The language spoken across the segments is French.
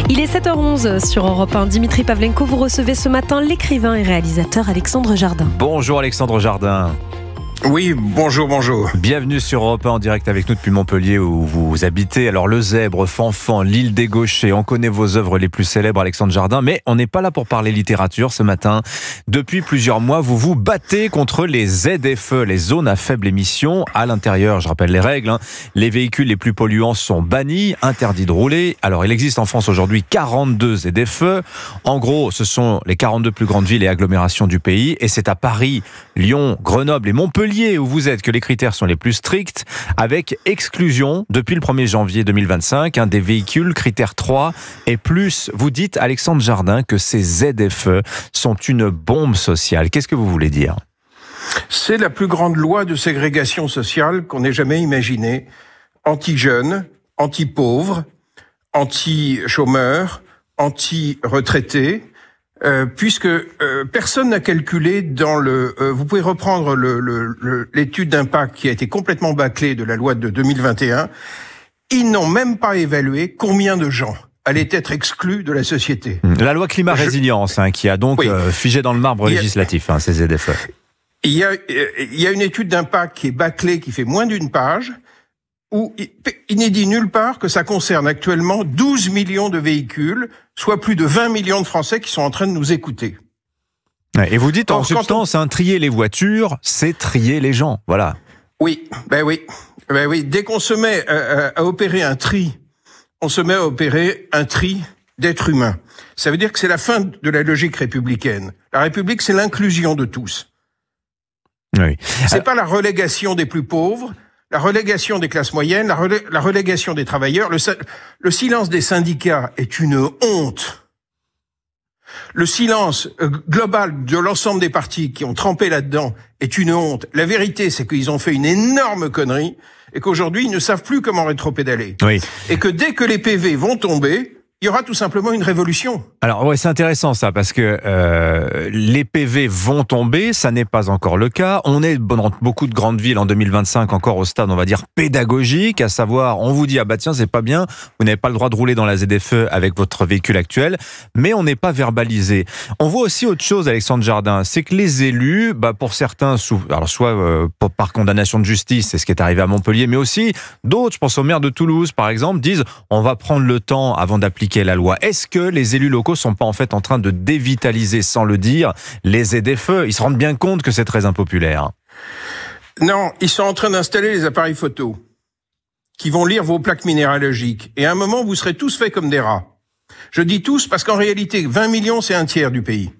Il est 7h11 sur Europe 1. Dimitri Pavlenko, vous recevez ce matin l'écrivain et réalisateur Alexandre Jardin. Bonjour Alexandre Jardin. Oui, bonjour. Bienvenue sur Europe 1 en direct avec nous depuis Montpellier où vous habitez. Alors Le Zèbre, Fanfan, L'Île des Gauchers, on connaît vos œuvres les plus célèbres Alexandre Jardin, mais on n'est pas là pour parler littérature ce matin. Depuis plusieurs mois, vous vous battez contre les ZFE, les zones à faible émission. À l'intérieur, je rappelle les règles, les véhicules les plus polluants sont bannis, interdits de rouler. Alors il existe en France aujourd'hui 42 ZFE. En gros, ce sont les 42 plus grandes villes et agglomérations du pays. Et c'est à Paris, Lyon, Grenoble et Montpellier où vous êtes que les critères sont les plus stricts, avec exclusion depuis le 1er janvier 2025 des véhicules critère 3 et plus. Vous dites, Alexandre Jardin, que ces ZFE sont une bombe sociale. Qu'est-ce que vous voulez dire ? C'est la plus grande loi de ségrégation sociale qu'on ait jamais imaginée. Anti-jeunes, anti-pauvres, anti-chômeurs, anti-retraités. Puisque personne n'a calculé dans vous pouvez reprendre l'étude d'impact qui a été complètement bâclée de la loi de 2021. Ils n'ont même pas évalué combien de gens allaient être exclus de la société. La loi climat résilience qui a donc figé dans le marbre législatif ces ZFE. Il y a une étude d'impact qui est bâclée, qui fait moins d'une page, où il n'est dit nulle part que ça concerne actuellement 12 millions de véhicules, soit plus de 20 millions de Français qui sont en train de nous écouter. Et vous dites en substance, trier les voitures, c'est trier les gens, voilà. Oui. Dès qu'on se met à opérer un tri, on se met à opérer un tri d'êtres humains. Ça veut dire que c'est la fin de la logique républicaine. La République, c'est l'inclusion de tous. Oui. C'est pas la relégation des plus pauvres, la relégation des classes moyennes, la relégation des travailleurs. Le silence des syndicats est une honte. Le silence global de l'ensemble des partis qui ont trempé là-dedans est une honte. La vérité, c'est qu'ils ont fait une énorme connerie et qu'aujourd'hui, ils ne savent plus comment rétropédaler. Oui. Et que dès que les PV vont tomber, il y aura tout simplement une révolution. Alors c'est intéressant ça, parce que les PV vont tomber, ça n'est pas encore le cas. On est dans beaucoup de grandes villes en 2025 encore au stade, on va dire, pédagogique, à savoir, on vous dit, tiens, c'est pas bien, vous n'avez pas le droit de rouler dans la ZFE avec votre véhicule actuel, mais on n'est pas verbalisé. On voit aussi autre chose, Alexandre Jardin, c'est que les élus, pour certains, soit par condamnation de justice, c'est ce qui est arrivé à Montpellier, mais aussi d'autres, je pense au maire de Toulouse par exemple, disent, on va prendre le temps avant d'appliquer la loi. Est-ce que les élus locaux sont pas en fait en train de dévitaliser, sans le dire, les ZFE ? Ils se rendent bien compte que c'est très impopulaire. Non, ils sont en train d'installer les appareils photo qui vont lire vos plaques minéralogiques. Et à un moment, vous serez tous faits comme des rats. Je dis tous parce qu'en réalité, 20 millions, c'est un tiers du pays.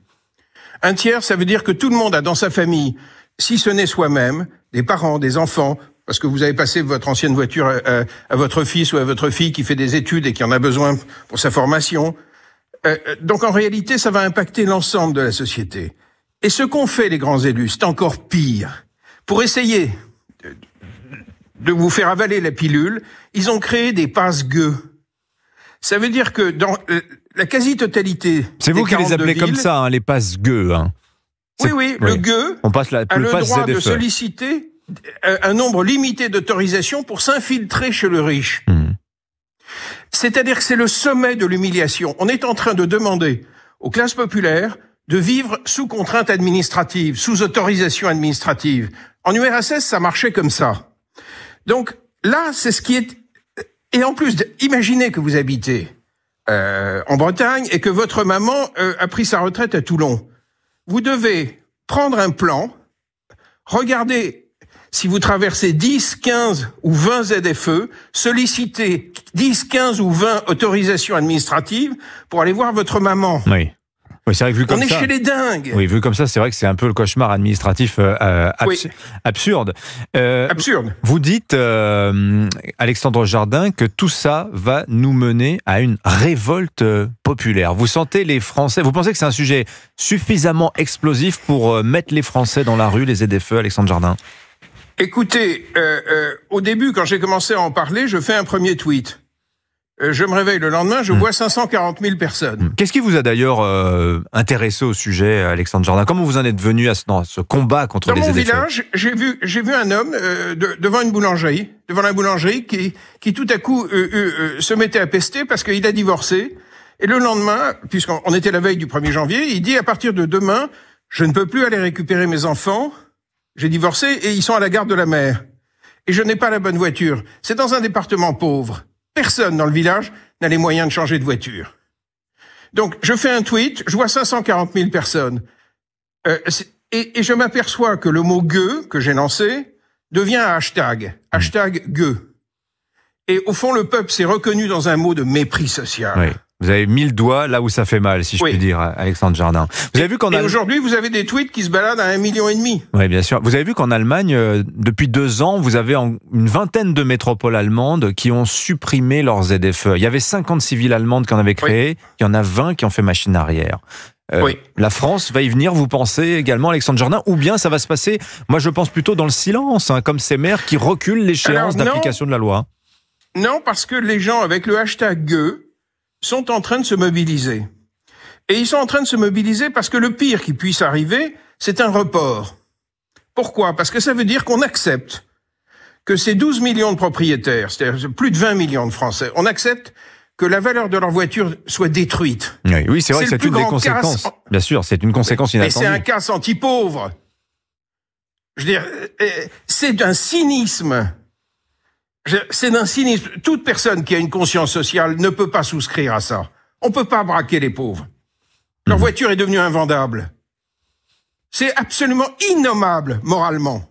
Un tiers, ça veut dire que tout le monde a dans sa famille, si ce n'est soi-même, des parents, des enfants, parce que vous avez passé votre ancienne voiture à votre fils ou à votre fille qui fait des études et qui en a besoin pour sa formation. Donc en réalité, ça va impacter l'ensemble de la société. Et ce qu'ont fait les grands élus, c'est encore pire. Pour essayer de vous faire avaler la pilule, ils ont créé des passe-gueux. Ça veut dire que dans la quasi-totalité... C'est vous qui les appelez villes, comme ça, les passe-gueux. Oui, le gueux on passe a le droit de solliciter un nombre limité d'autorisations pour s'infiltrer chez le riche. C'est-à-dire que c'est le sommet de l'humiliation. On est en train de demander aux classes populaires de vivre sous contrainte administrative, sous autorisation administrative. En URSS, ça marchait comme ça. Donc là, c'est ce qui est... Et en plus, imaginez que vous habitez en Bretagne et que votre maman a pris sa retraite à Toulon. Vous devez prendre un plan, regarder... Si vous traversez 10, 15 ou 20 ZFE, sollicitez 10, 15 ou 20 autorisations administratives pour aller voir votre maman. Oui, c'est vrai que vu comme ça... On est chez les dingues. Oui, vu comme ça, c'est vrai que c'est un peu le cauchemar administratif absurde. Absurde. Vous dites, Alexandre Jardin, que tout ça va nous mener à une révolte populaire. Vous sentez les Français... Vous pensez que c'est un sujet suffisamment explosif pour mettre les Français dans la rue, les ZFE, Alexandre Jardin ? Écoutez, au début, quand j'ai commencé à en parler, je fais un premier tweet. Je me réveille le lendemain, je vois 540 000 personnes. Qu'est-ce qui vous a d'ailleurs intéressé au sujet, Alexandre Jardin ? Comment vous en êtes venu à ce combat contre les ZFE ? Dans mon village, j'ai vu un homme devant une boulangerie, qui tout à coup se mettait à pester parce qu'il a divorcé Et le lendemain, puisqu'on était la veille du 1er janvier, il dit à partir de demain, je ne peux plus aller récupérer mes enfants, j'ai divorcé et ils sont à la gare de la mer. Et je n'ai pas la bonne voiture. C'est dans un département pauvre. Personne dans le village n'a les moyens de changer de voiture. Donc, je fais un tweet, je vois 540 000 personnes. Et je m'aperçois que le mot « gueux » que j'ai lancé devient un hashtag. Hashtag « gueux ». Et au fond, le peuple s'est reconnu dans un mot de mépris social. Oui. Vous avez mis le doigt là où ça fait mal, si je puis dire, Alexandre Jardin. Vous avez vu qu'en aujourd'hui, vous avez des tweets qui se baladent à 1,5 million. Oui, bien sûr. Vous avez vu qu'en Allemagne, depuis 2 ans, vous avez une vingtaine de métropoles allemandes qui ont supprimé leurs ZFE. Il y avait 56 villes allemandes qui en avaient créé. Il y en a 20 qui ont fait machine arrière. La France va y venir, vous pensez également, Alexandre Jardin, ou bien ça va se passer, moi je pense plutôt dans le silence, comme ces maires qui reculent l'échéance d'application de la loi. Non, parce que les gens avec le hashtag gueux sont en train de se mobiliser. Et ils sont en train de se mobiliser parce que le pire qui puisse arriver, c'est un report. Pourquoi ? Parce que ça veut dire qu'on accepte que ces 12 millions de propriétaires, c'est-à-dire plus de 20 millions de Français, on accepte que la valeur de leur voiture soit détruite. Oui, c'est vrai que c'est une des conséquences. Bien sûr, c'est une conséquence inattendue. Et c'est un casse anti-pauvre. Je veux dire, c'est d'un cynisme. C'est d'un cynisme. Toute personne qui a une conscience sociale ne peut pas souscrire à ça. On ne peut pas braquer les pauvres. Leur voiture est devenue invendable. C'est absolument innommable moralement.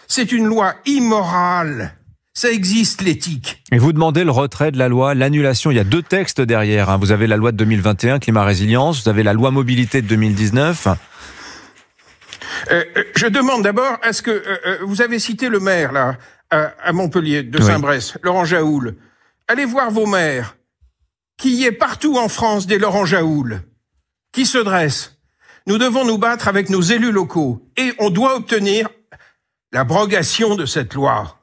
C'est une loi immorale. Ça existe, l'éthique. Et vous demandez le retrait de la loi, l'annulation. Il y a 2 textes derrière. Vous avez la loi de 2021, climat résilience. Vous avez la loi mobilité de 2019. Je demande d'abord, est-ce que vous avez cité le maire là à Montpellier de Saint-Bresse, Laurent Jaoul. Allez voir vos maires, qu'il y ait partout en France des Laurent Jaoul qui se dressent. Nous devons nous battre avec nos élus locaux et on doit obtenir l'abrogation de cette loi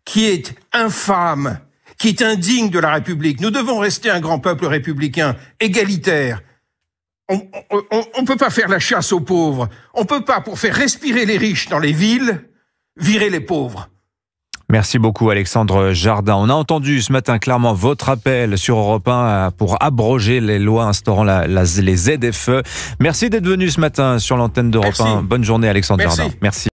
qui est infâme, qui est indigne de la République. Nous devons rester un grand peuple républicain, égalitaire. On ne peut pas faire la chasse aux pauvres. On ne peut pas, pour faire respirer les riches dans les villes, virer les pauvres. Merci beaucoup Alexandre Jardin. On a entendu ce matin clairement votre appel sur Europe 1 pour abroger les lois instaurant les ZFE. Merci d'être venu ce matin sur l'antenne d'Europe 1. Bonne journée Alexandre Jardin. Merci.